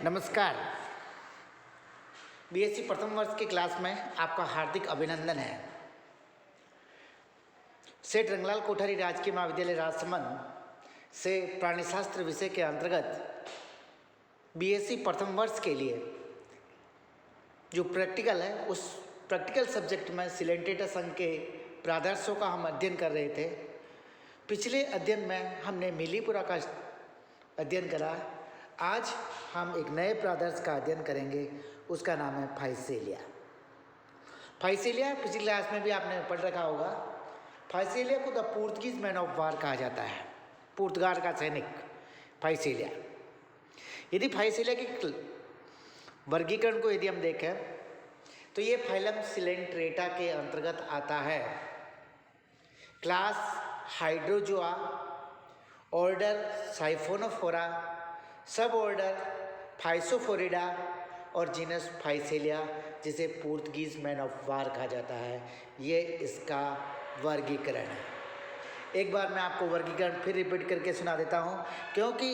नमस्कार। बीएससी प्रथम वर्ष की क्लास में आपका हार्दिक अभिनंदन है। सेठ रंगलाल कोठारी राजकीय महाविद्यालय राजसमंद से प्राणीशास्त्र विषय के अंतर्गत बीएससी प्रथम वर्ष के लिए जो प्रैक्टिकल है, उस प्रैक्टिकल सब्जेक्ट में सिलेंटेटा संघ के प्रादर्शों का हम अध्ययन कर रहे थे। पिछले अध्ययन में हमने मिलीपुरा का अध्ययन करा। आज हम एक नए प्रादर्श का अध्ययन करेंगे, उसका नाम है फाइसेलिया। फाइसेलिया पिछली क्लास में भी आपने पढ़ रखा होगा। फाइसेलिया को द पुर्तगीज मैन ऑफ वार कहा जाता है, पुर्तगाल का सैनिक फाइसेलिया। यदि फाइसेलिया की वर्गीकरण को यदि हम देखें तो ये फाइलम सिलेंट्रेटा के अंतर्गत आता है। क्लास हाइड्रोजोआ, ऑर्डर साइफोनोफोरा, सब ऑर्डर फाइसोफोरिडा और जीनस फाइसेलिया, जिसे पुर्तगीज मैन ऑफ वार कहा जाता है। ये इसका वर्गीकरण है। एक बार मैं आपको वर्गीकरण फिर रिपीट करके सुना देता हूँ, क्योंकि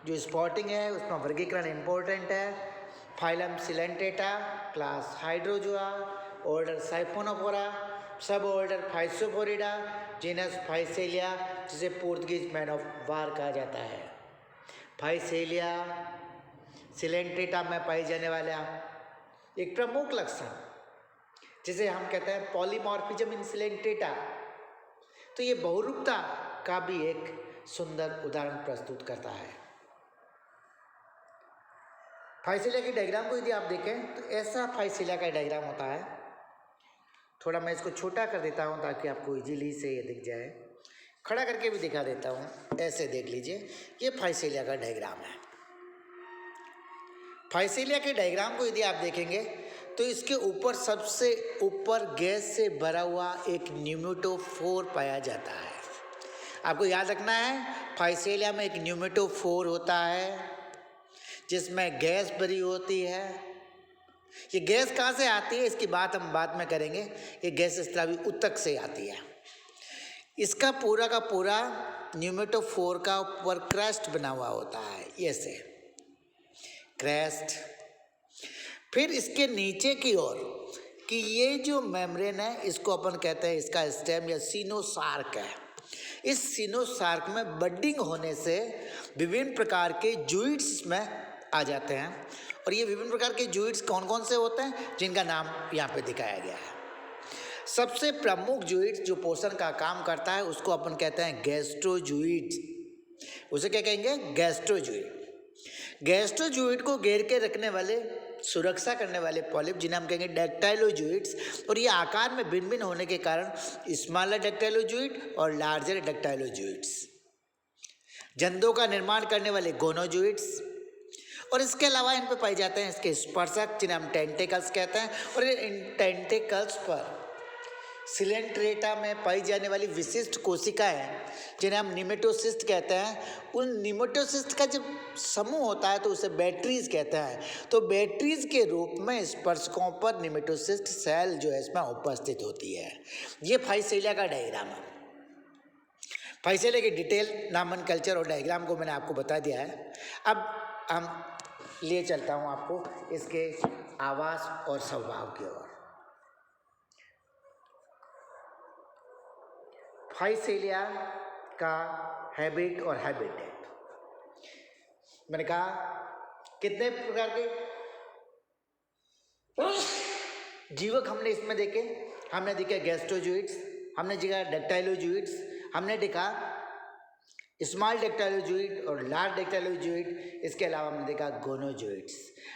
जो स्पॉटिंग है उसमें वर्गीकरण इम्पोर्टेंट है। Phylum Coelenterata, class Hydrozoa, order siphonophora, सब ऑर्डर फाइसोफोरिडा, जीनस फाइसेलिया, जिसे पुर्तगीज मैन ऑफ वार कहा जाता है। फाइसेलिया सिलेंट्रेटा में पाई जाने वाला एक प्रमुख लक्षण, जिसे हम कहते हैं पॉलीमॉर्फिज्म इन सिलेंट्रेटा, तो ये बहुरूपता का भी एक सुंदर उदाहरण प्रस्तुत करता है। फाइसेलिया की डायग्राम को यदि आप देखें तो ऐसा फाइसेलिया का डायग्राम होता है। थोड़ा मैं इसको छोटा कर देता हूँ ताकि आपको इजीली से ये दिख जाए। खड़ा करके भी दिखा देता हूँ, ऐसे देख लीजिए। ये फाइसेलिया का डायग्राम है। फाइसेलिया के डायग्राम को यदि आप देखेंगे तो इसके ऊपर सबसे ऊपर गैस से भरा हुआ एक न्यूमेटोफोर पाया जाता है। आपको याद रखना है, फाइसेलिया में एक न्यूमेटोफोर होता है जिसमें गैस भरी होती है। ये गैस कहाँ से आती है इसकी बात हम बाद में करेंगे। ये गैस स्रावी ऊतक से आती है। इसका पूरा का पूरा न्यूमेटोफोर का ऊपर क्रस्ट बना हुआ होता है, ये से क्रस्ट। फिर इसके नीचे की ओर कि ये जो मेम्ब्रेन है, इसको अपन कहते हैं इसका स्टेम या सीनोसार्क है। इस सीनोसार्क में बडिंग होने से विभिन्न प्रकार के जूइट्स में आ जाते हैं। और ये विभिन्न प्रकार के जूइट्स कौन कौन से होते हैं, जिनका नाम यहाँ पे दिखाया गया है। सबसे प्रमुख जूइट्स जो पोषण का काम करता है उसको अपन कहते हैं गैस्ट्रोजूइट्स। उसे क्या कहेंगे? गैस्ट्रोजूइट। गैस्ट्रोजूइट को घेर के रखने वाले, सुरक्षा करने वाले पॉलिप, जिन्हें हम कहेंगे डैक्टाइलोजूइट्स। और ये आकार में भिन्न भिन्न होने के कारण स्मॉलर डैक्टाइलोजूइट और लार्जर डैक्टाइलोजूइट्स। जंतुओं का निर्माण करने वाले गोनोजूइट्स। और इसके अलावा इन पर पाए जाते हैं इसके स्पर्शक, जिन्हें हम टेंटेकल्स कहते हैं। और इन टेंटेकल्स पर सिलेंट्रेटा में पाई जाने वाली विशिष्ट कोशिकाएं, जिन्हें हम निमेटोसिस्ट कहते हैं, उन निमेटोसिस्ट का जब समूह होता है तो उसे बैटरीज कहते हैं। तो बैटरीज के रूप में स्पर्शकों पर निमेटोसिस्ट सेल जो है इसमें उपस्थित होती है। ये फाइसेलिया का डायग्राम है। फाइसेलिया की डिटेल नॉमेनक्लेचर और डायग्राम को मैंने आपको बता दिया है। अब हम लिए चलता हूँ आपको इसके आवास और स्वभाव की ओर। फाइसेलिया का हैबिट और हैबिटेट, मैंने कहा कितने प्रकार के जीवक हमने इसमें देखे। हमने देखे गैस्ट्रोजूइट्स, हमने देखा डैक्टाइलोजूइट्स, हमने देखा स्मॉल डैक्टाइलोजूइट और लार्ज डैक्टाइलोजूइट। इसके अलावा हमने देखा गोनोजूइट्स।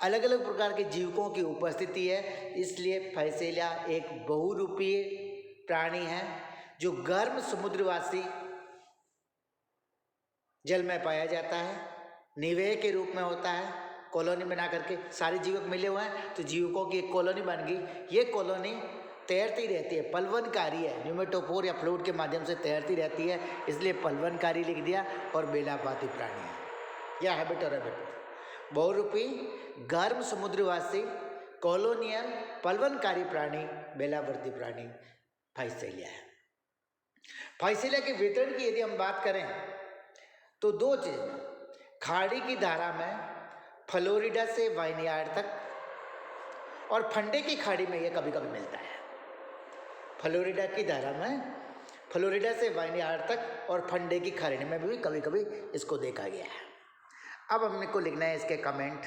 अलग अलग प्रकार के जीवकों की उपस्थिति है, इसलिए फाइसेलिया एक बहुरूपीय प्राणी है जो गर्म समुद्रवासी जल में पाया जाता है। निवेय के रूप में होता है, कॉलोनी बना करके सारे जीवक मिले हुए हैं तो जीवकों की एक कॉलोनी बन गई। ये कॉलोनी तैरती रहती है, पलवनकारी है। न्यूमेटोफोर या फ्लूइड के माध्यम से तैरती रहती है, इसलिए पलवनकारी लिख दिया। और बेलापाती प्राणी है या हैबिट और हैबिट। बहुरूपी गर्म समुद्रवासी कॉलोनियल पलवनकारी प्राणी, बेलावर्ती प्राणी फाइसेलिया है। फाइसेलिया के वितरण की यदि हम बात करें तो दो चीज, खाड़ी की धारा में फ्लोरिडा से वाइनयार्ड तक और फंडे की खाड़ी में ये कभी कभी मिलता है। फ्लोरिडा की धारा में फ्लोरिडा से वाइनयार्ड तक और फंडे की खाड़ी में भी कभी कभी इसको देखा गया है। अब हमने को लिखना है इसके कमेंट।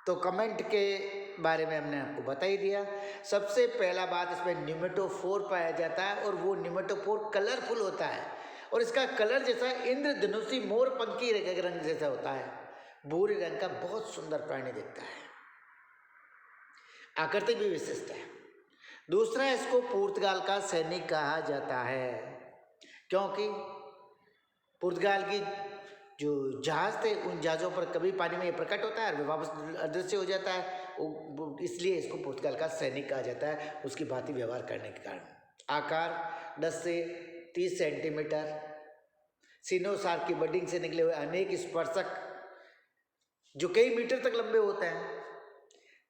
तो कमेंट के बारे में हमने आपको बता ही दिया। सबसे पहला बात, इसमें न्यूमेटोफोर पाया जाता है और वो न्यूमेटोफोर कलरफुल होता है और इसका कलर जैसा इंद्रधनुषी मोर पंखी रंग जैसा होता है, भूरे रंग का, बहुत सुंदर प्राणी दिखता है, आकृति भी विशिष्ट है। दूसरा, इसको पुर्तगाल का सैनिक कहा जाता है क्योंकि पुर्तगाल की जो जहाज थे उन जहाज़ों पर कभी पानी में ये प्रकट होता है और वापस अदृश्य हो जाता है, इसलिए इसको पुर्तगाल का सैनिक कहा जाता है, उसकी भांति व्यवहार करने के कारण। आकार 10 से 30 सेंटीमीटर, सिनोसार की बडिंग से निकले हुए अनेक स्पर्शक जो कई मीटर तक लंबे होते हैं।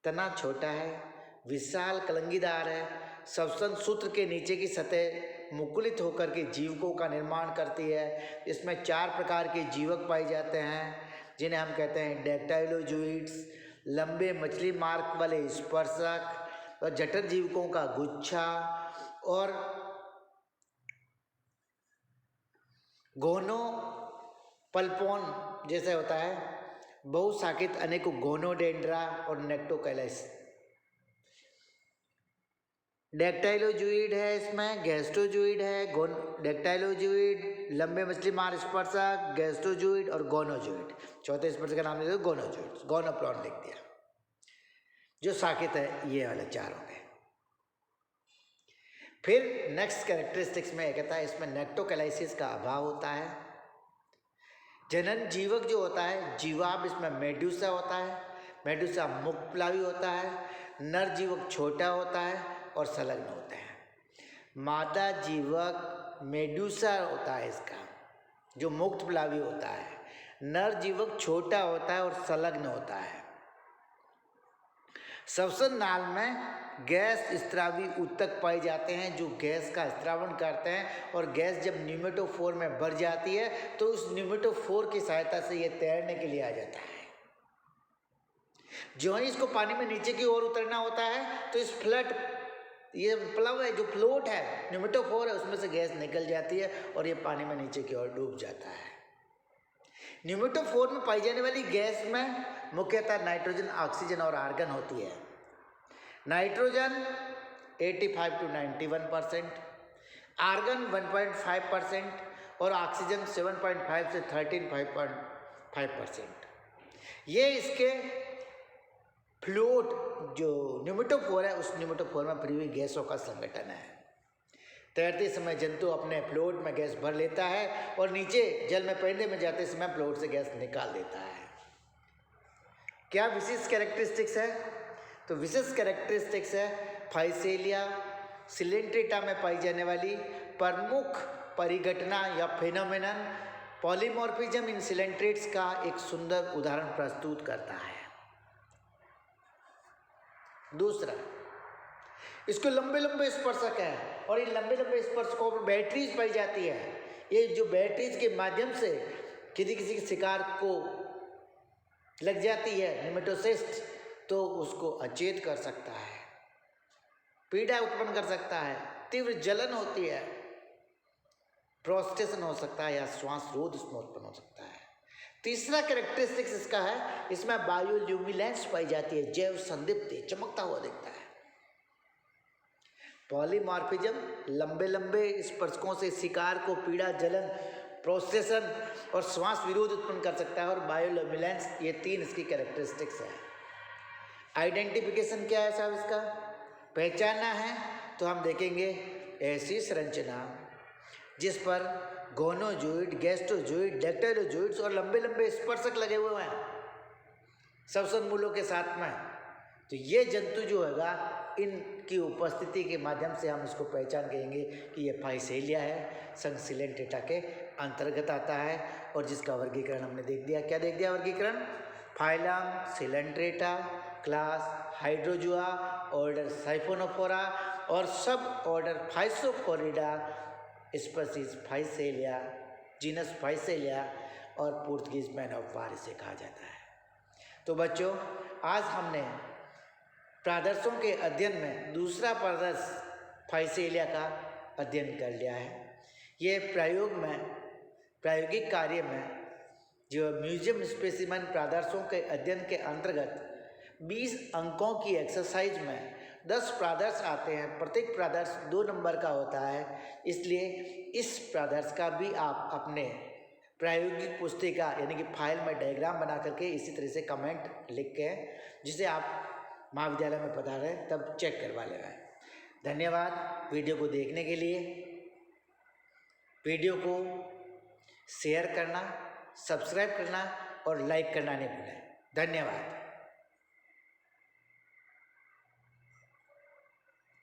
तना छोटा है, विशाल कलंगीदार है, श्वसन सूत्र के नीचे की सतह मुकुलित होकर के जीवकों का निर्माण करती है। इसमें 4 प्रकार के जीवक पाए जाते हैं जिन्हें हम कहते हैं डैक्टाइलोजूइड्स, लंबे मछली मार्ग वाले स्पर्शक और जठर जीवकों का गुच्छा और गोनो पल्पोन जैसे होता है, बहुशाखित अनेकों गोनोडेंड्रा और नेक्टोकैलस। डैक्टाइलोजूइड है, इसमें गैस्ट्रोजूइड है, डैक्टाइलोजूइड, लंबे मछली मार स्पर्शक, गैस्ट्रोजूइड और गोनोजूइड। चौथे स्पर्शक का नाम लिख दो गोनोजूइड, गोनोप्लॉन लिख दिया। जो शाखित है ये वाले 4 हो गए। फिर नेक्स्ट कैरेक्टरिस्टिक्स में कहता है इसमें नेक्टोकैलाइसिस का अभाव होता है। जनन जीवक जो होता है जीवाब, इसमें मेडुसा होता है, मेडुसा मुक्तप्लावी होता है। नर जीवक छोटा होता है और संलग्न होते हैं। मादा जीवक मेडुसा होता है इसका, जो मुक्तप्लावी होता है। नर जीवक छोटा होता है और संलग्न होता है। श्वसन नाल में गैस स्त्रावी ऊतक पाए जाते हैं जो गैस का स्त्रावण करते हैं और गैस जब न्यूमेटोफोर में भर जाती है तो उस न्यूमेटोफोर की सहायता से ये तैरने के लिए आ जाता है। जो ही इसको पानी में नीचे की ओर उतरना होता है तो इस फ्लट, ये प्लव है जो फ्लोट है, न्यूमेटोफोर है, उसमें से गैस निकल जाती है और ये पानी में नीचे की ओर डूब जाता है। न्यूमेटोफोर में पाई जाने वाली गैस में मुख्यतः नाइट्रोजन, ऑक्सीजन और आर्गन होती है। नाइट्रोजन 85 to 91%, आर्गन 1.5% और ऑक्सीजन 7.5 से 13.5%। ये इसके फ्लूइड जो न्यूमेटोफोर है उस न्यूमेटोफोर में भरी हुई गैसों का संगठन है। तैरते समय जंतु अपने फ्लूइड में गैस भर लेता है और नीचे जल में पैंदे में जाते समय फ्लूइड से गैस निकाल देता है। क्या विशेष कैरेक्टरिस्टिक्स है? तो विशेष कैरेक्टरिस्टिक्स है फाइसेलिया सिलेंट्रेटा में पाई जाने वाली प्रमुख परिघटना या फेनोमेनन पॉलीमॉर्फिज्म इन सिलेंट्रेट्स का एक सुंदर उदाहरण प्रस्तुत करता है। दूसरा, इसको लंबे लंबे स्पर्शक है और इन लंबे लंबे स्पर्शकों पर बैटरीज पाई जाती है। ये जो बैटरीज के माध्यम से किसी के शिकार को लग जाती है निमेटोसिस्ट तो उसको अचेत कर सकता है, पीड़ा उत्पन्न कर सकता है, तीव्र जलन होती है, प्रोस्टेशन हो सकता है या श्वास रोध इसमें उत्पन्न हो सकता है। तीसरा कैरेक्टरिस्टिक्स इसका है, इसमें बायोल्यूमिनेंस पाई जाती है, जैव संदीप्ति, चमकता हुआ दिखता है। पॉलीमॉर्फिज्म, लंबे लंबे स्पर्शकों से शिकार को पीड़ा, जलन, प्रोस्टेशन और श्वास विरोध उत्पन्न कर सकता है। और बायोल्यूमिनेंस, ये 3 इसकी कैरेक्टरिस्टिक्स है। आइडेंटिफिकेशन क्या है साहब इसका? पहचानना है तो हम देखेंगे ऐसी संरचना जिस पर गोनोजूइड, गैस्ट्रोजूइड, डैक्टाइलोजूइड्स और लंबे लंबे स्पर्शक लगे हुए हैं श्वसन मूलों के साथ में, तो ये जंतु जो हैगा इनकी उपस्थिति के माध्यम से हम इसको पहचान करेंगे कि ये फाइसेलिया है, संघ सिलेंट्रेटा के अंतर्गत आता है। और जिसका वर्गीकरण हमने देख दिया। क्या देख दिया वर्गीकरण? Phylum Coelenterata, class Hydrozoa, order Siphonophora और सब order Physophorida, species Physalia, genus Physalia और पुर्तगीज मैन ऑफ वार इसे कहा जाता है। तो बच्चों, आज हमने प्रादर्शों के अध्ययन में दूसरा प्रादर्श फाइसेलिया का अध्ययन कर लिया है। ये प्रायोगिक कार्य में जो म्यूजियम स्पेसिमेन प्रादर्शों के अध्ययन के अंतर्गत 20 अंकों की एक्सरसाइज में 10 प्रादर्श आते हैं। प्रत्येक प्रादर्श 2 नंबर का होता है, इसलिए इस प्रादर्श का भी आप अपने प्रायोगिक पुस्तिका यानी कि फाइल में डायग्राम बना करके इसी तरह से कमेंट लिख के, जिसे आप महाविद्यालय में पधारें तब चेक करवा लेना। धन्यवाद वीडियो को देखने के लिए। वीडियो को शेयर करना, सब्सक्राइब करना और लाइक करना नहीं भूलें। धन्यवाद।